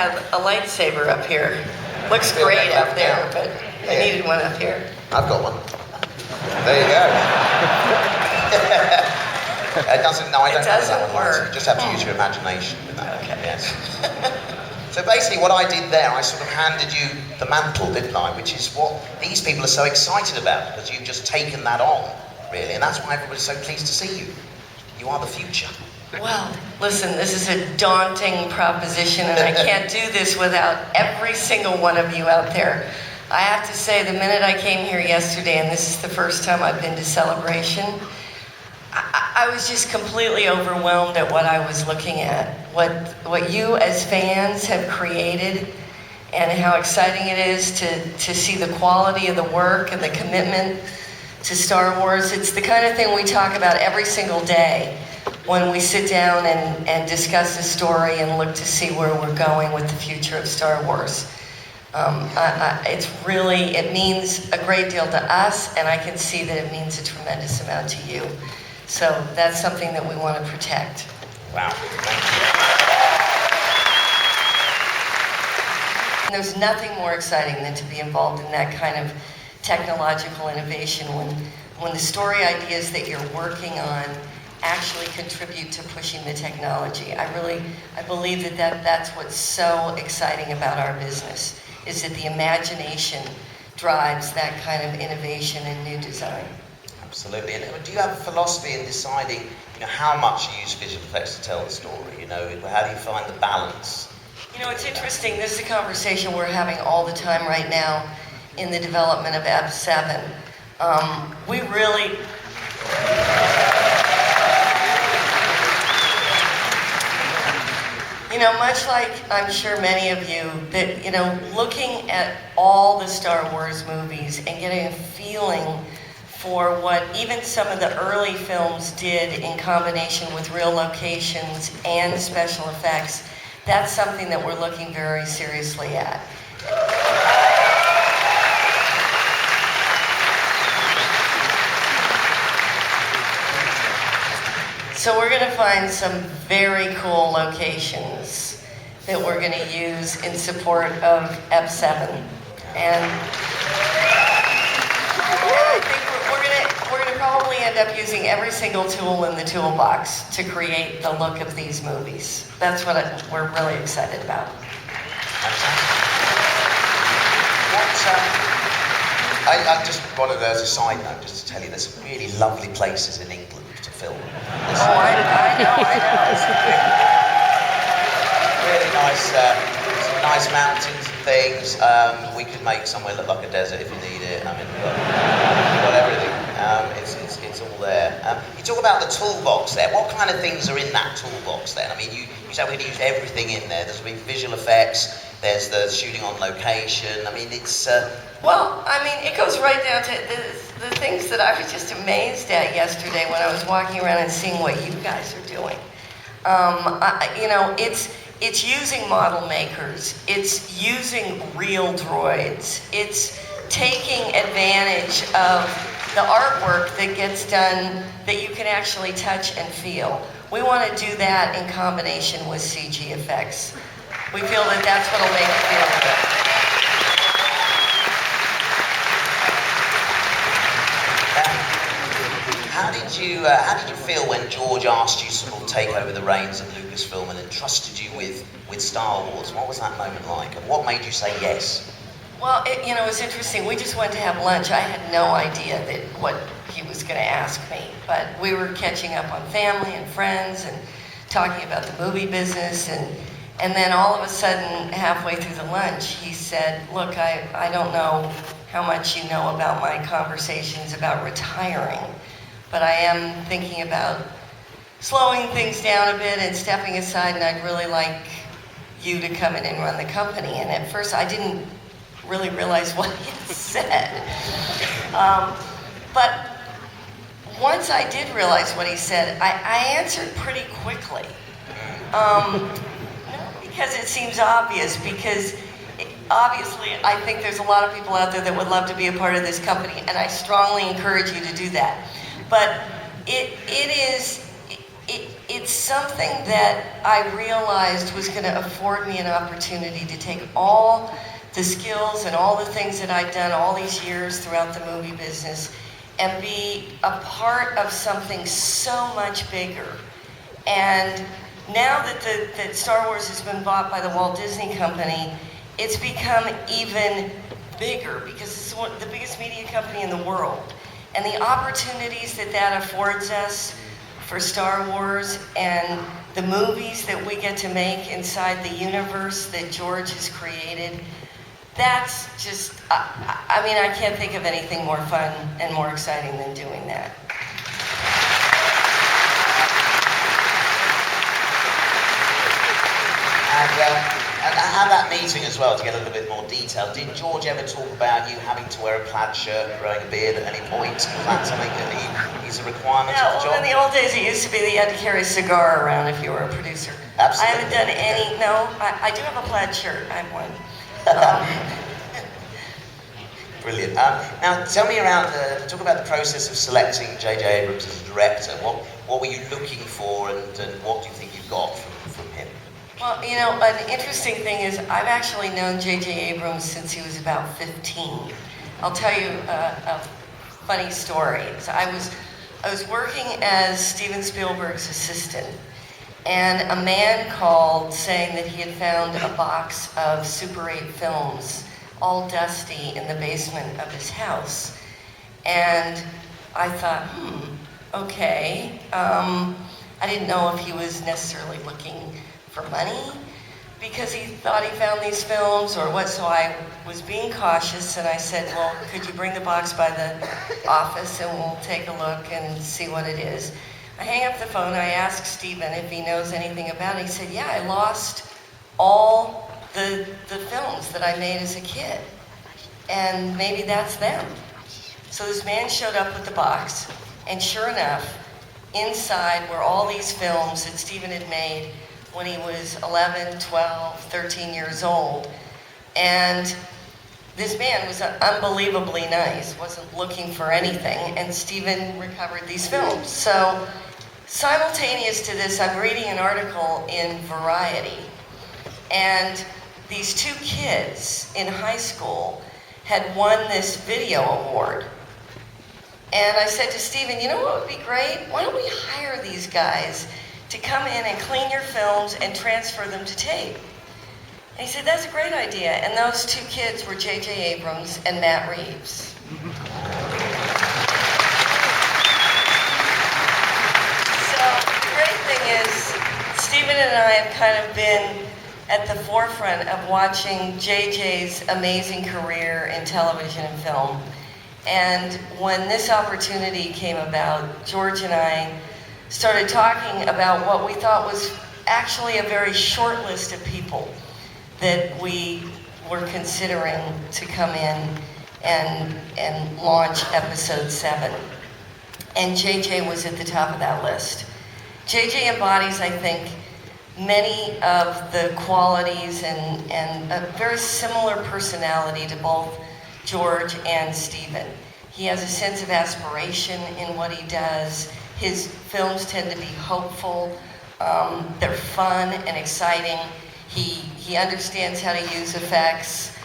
have a lightsaber up here. Looks great up there, but I needed one up here. I've got one. There you go. It doesn't. No, I don't know that one. Work. You just have to use your imagination with that. Okay. Yes. So basically, what I did there, I sort of handed you the mantle, didn't I? Which is what these people are so excited about, because you've just taken that on, really, and that's why everybody's so pleased to see you. You are the future. Well, listen, this is a daunting proposition, and I can't do this without every single one of you out there. I have to say, the minute I came here yesterday, and this is the first time I've been to Celebration, I was just completely overwhelmed at what I was looking at. What you as fans have created, and how exciting it is to see the quality of the work and the commitment to Star Wars. It's the kind of thing we talk about every single day when we sit down and discuss the story and look to see where we're going with the future of Star Wars. It means a great deal to us, and I can see that it means a tremendous amount to you. So that's something that we want to protect. Wow, thank you. There's nothing more exciting than to be involved in that kind of technological innovation when the story ideas that you're working on actually contribute to pushing the technology. I believe that's what's so exciting about our business, is that the imagination drives that kind of innovation and new design. Absolutely. And do you have a philosophy in deciding, how much you use visual effects to tell the story? How do you find the balance? It's interesting. This is a conversation we're having all the time right now in the development of EP7. We really... much like I'm sure many of you, that, looking at all the Star Wars movies and getting a feeling for what even some of the early films did in combination with real locations and special effects, that's something that we're looking very seriously at. So we're going to find some very cool locations that we're going to use in support of EP7. And I think we're going to probably end up using every single tool in the toolbox to create the look of these movies. That's what we're really excited about. I just wanted, as a side note, just to tell you, there's some really lovely places in England to film. I know. Really nice, some nice mountains and things. We could make somewhere look like a desert if you need it. I mean, we've got everything. It's all there. You talk about the toolbox there. What kind of things are in that toolbox then? I mean, you say we're going to use everything in there. There's going to be visual effects. There's the shooting on location. I mean, it's... Well, I mean, it goes right down to the things that I was just amazed at yesterday when I was walking around and seeing what you guys are doing. It's using model makers. It's using real droids. It's taking advantage of the artwork that gets done that you can actually touch and feel. We want to do that in combination with CG effects. We feel that that's what will make it feel good. How did you feel when George asked you to sort of take over the reins of Lucasfilm and entrusted you with Star Wars? What was that moment like, and what made you say yes? Well, it was interesting. We just went to have lunch. I had no idea what he was going to ask me, but we were catching up on family and friends and talking about the movie business, and then all of a sudden, halfway through the lunch, he said, "Look, I don't know how much you know about my conversations about retiring, but I am thinking about slowing things down a bit and stepping aside, and I'd really like you to come in and run the company." And at first, I didn't really realize what he had said. But once I did realize what he said, I answered pretty quickly. Because it seems obvious, because obviously I think there's a lot of people out there that would love to be a part of this company, and I strongly encourage you to do that. But it is, it's something that I realized was going to afford me an opportunity to take all the skills and all the things that I'd done all these years throughout the movie business and be a part of something so much bigger. And now that Star Wars has been bought by the Walt Disney Company, it's become even bigger because it's the biggest media company in the world. And the opportunities that affords us for Star Wars and the movies that we get to make inside the universe that George has created, that's just, I mean, I can't think of anything more fun and more exciting than doing that. And at that meeting as well, to get a little bit more detail, did George ever talk about you having to wear a plaid shirt and growing a beard at any point? Was that something that is a requirement of the job? Well, in the old days it used to be that you had to carry a cigar around if you were a producer. Absolutely. I haven't done any, no, I do have a plaid shirt, I have one. Brilliant. Now, tell me talk about the process of selecting J.J. Abrams as a director. What were you looking for and what do you think you got from him? Well, you know, an interesting thing is I've actually known J.J. Abrams since he was about 15. I'll tell you a funny story. So I was working as Steven Spielberg's assistant, and a man called saying that he had found a box of Super 8 films, all dusty, in the basement of his house. And I thought, okay. I didn't know if he was necessarily looking for money because he thought he found these films or what, so I was being cautious and I said, well, could you bring the box by the office and we'll take a look and see what it is. I hang up the phone, I ask Steven if he knows anything about it. He said, yeah, I lost all the films that I made as a kid, and maybe that's them. So this man showed up with the box, and sure enough, inside were all these films that Steven had made when he was 11, 12, 13 years old. And this man was unbelievably nice, wasn't looking for anything, and Steven recovered these films. So simultaneous to this, I'm reading an article in Variety, and these two kids in high school had won this video award. And I said to Steven, you know what would be great? Why don't we hire these guys to come in and clean your films and transfer them to tape? And he said, that's a great idea. And those two kids were J.J. Abrams and Matt Reeves. So the great thing is, Steven and I have kind of been at the forefront of watching J.J.'s amazing career in television and film. And when this opportunity came about, George and I started talking about what we thought was actually a very short list of people that we were considering to come in and launch episode 7. And JJ was at the top of that list. JJ embodies, I think, many of the qualities and a very similar personality to both George and Steven. He has a sense of aspiration in what he does. His films tend to be hopeful. They're fun and exciting. He understands how to use effects.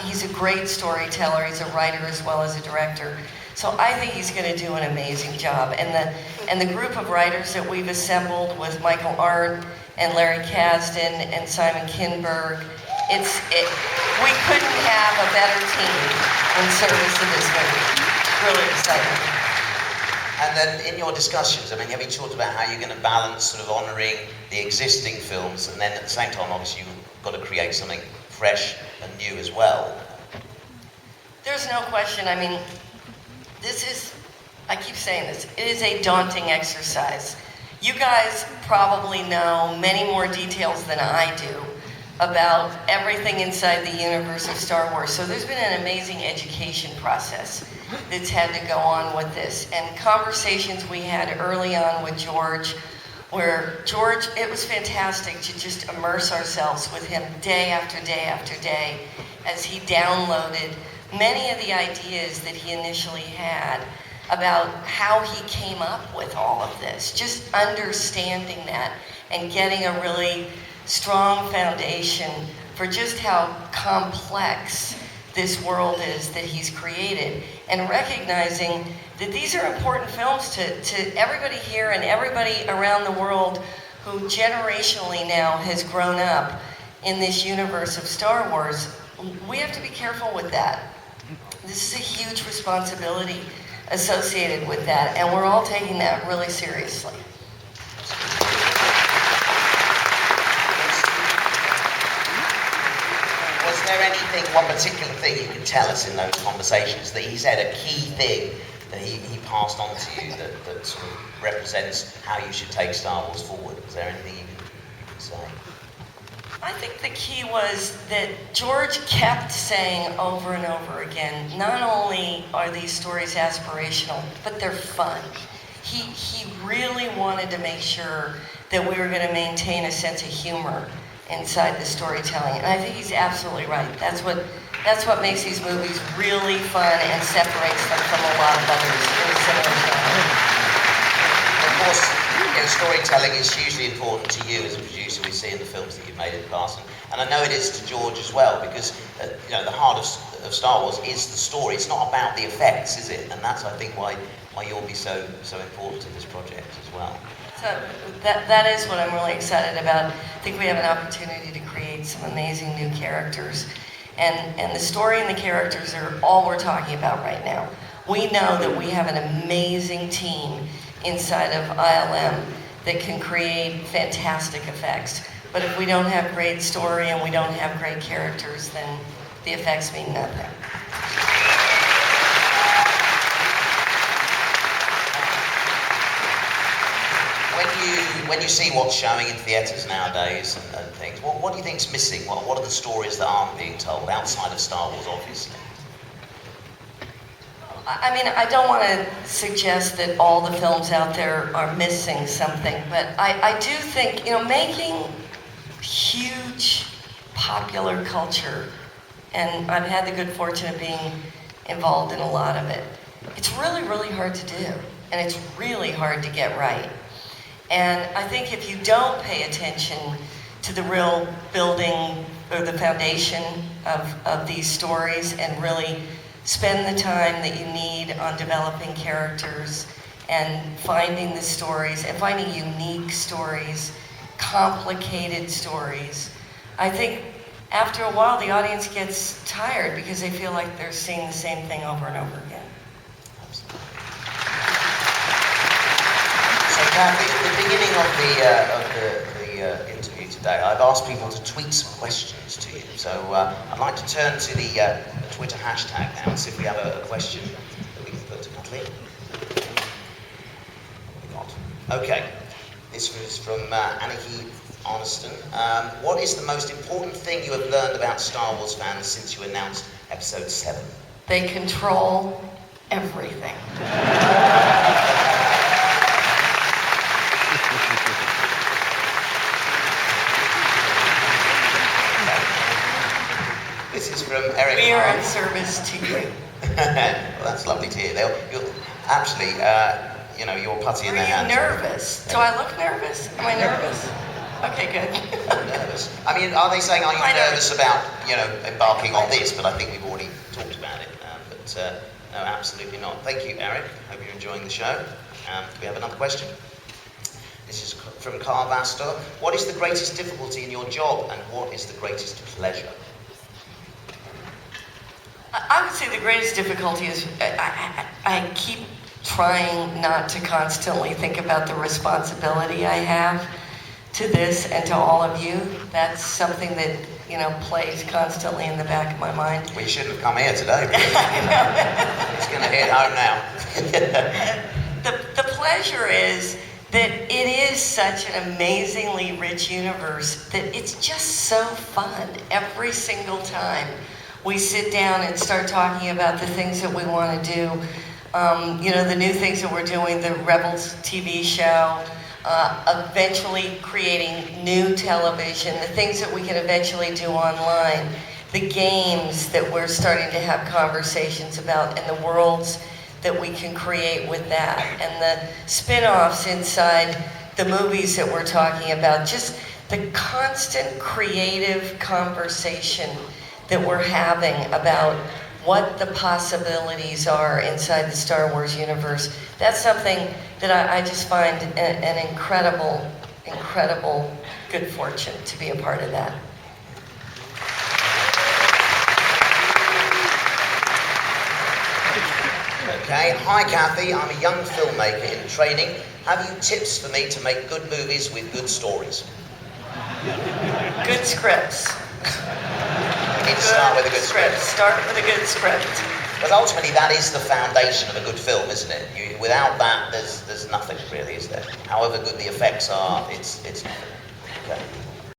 He's a great storyteller. He's a writer as well as a director. So I think he's going to do an amazing job. And the group of writers that we've assembled with Michael Arndt and Larry Kasdan and Simon Kinberg, we couldn't have a better team in service of this movie. Really exciting. And then in your discussions, I mean, have you talked about how you're going to balance sort of honouring the existing films and then at the same time, obviously, you've got to create something fresh and new as well? There's no question. I mean, I keep saying this, it is a daunting exercise. You guys probably know many more details than I do about everything inside the universe of Star Wars. So there's been an amazing education process that's had to go on with this. And conversations we had early on with George, where George, it was fantastic to just immerse ourselves with him day after day after day as he downloaded many of the ideas that he initially had. about how he came up with all of this. Just understanding that and getting a really strong foundation for just how complex this world is that he's created, and recognizing that these are important films to everybody here and everybody around the world who generationally now has grown up in this universe of Star Wars. We have to be careful with that. This is a huge responsibility associated with that, and we're all taking that really seriously. Was there anything, one particular thing you can tell us in those conversations that he said, a key thing that he passed on to you that sort of represents how you should take Star Wars forward? Was there anything you can say? I think the key was that George kept saying over and over again, not only are these stories aspirational, but they're fun. He really wanted to make sure that we were going to maintain a sense of humor inside the storytelling, and I think he's absolutely right. That's what makes these movies really fun and separates them from a lot of others in similar genres. Of course, storytelling is hugely important to you as a producer. We see in the films that you've made in the past, and I know it is to George as well, because the heart of Star Wars is the story. It's not about the effects, is it? And that's, I think, why you'll be so important to this project as well. So that is what I'm really excited about. I think we have an opportunity to create some amazing new characters, and the story and the characters are all we're talking about right now. We know that we have an amazing team inside of ILM that can create fantastic effects. But if we don't have great story and we don't have great characters, then the effects mean nothing. When you see what's showing in theatres nowadays and things, what do you think's missing? What are the stories that aren't being told outside of Star Wars, obviously? I mean, I don't want to suggest that all the films out there are missing something, but I do think, making huge popular culture, and I've had the good fortune of being involved in a lot of it, it's really, really hard to do, and it's really hard to get right. And I think if you don't pay attention to the real building or the foundation of these stories and really spend the time that you need on developing characters and finding the stories and finding unique stories, complicated stories, I think after a while the audience gets tired because they feel like they're seeing the same thing over and over again. So Kathy, at the beginning of the interview today, I've asked people to tweet some questions to you. So I'd like to turn to the Twitter hashtag now and see if we have a question that we can put to Kathleen. Okay, this was from Aniki Arneston. What is the most important thing you have learned about Star Wars fans since you announced Episode 7? They control everything. This is from Eric. We are in service to you. Well, that's lovely to hear. You'll actually, you're putty in their hands. Are you nervous? Do I look nervous? Am I nervous? Okay, good. I'm nervous. I mean, are they saying, are you nervous about, embarking on this? But I think we've already talked about it. No, absolutely not. Thank you, Eric. Hope you're enjoying the show. We have another question. This is from Carl Vastor. What is the greatest difficulty in your job, and what is the greatest pleasure? I would say the greatest difficulty is I keep trying not to constantly think about the responsibility I have to this and to all of you. That's something that, plays constantly in the back of my mind. Well, you shouldn't have come here today, really. It's going to hit home now. The pleasure is that it is such an amazingly rich universe that it's just so fun every single time we sit down and start talking about the things that we want to do. The new things that we're doing, the Rebels TV show, eventually creating new television, the things that we can eventually do online, the games that we're starting to have conversations about, and the worlds that we can create with that, and the spin-offs inside the movies that we're talking about, just the constant creative conversation that we're having about what the possibilities are inside the Star Wars universe. That's something that I just find an incredible, incredible good fortune to be a part of that. Okay, hi Kathy, I'm a young filmmaker in training. Have you tips for me to make good movies with good stories? Good scripts. You need to start with a good script. Start with a good script. But ultimately that is the foundation of a good film, isn't it? Without that, there's nothing really, is there? However good the effects are, it's nothing. Okay.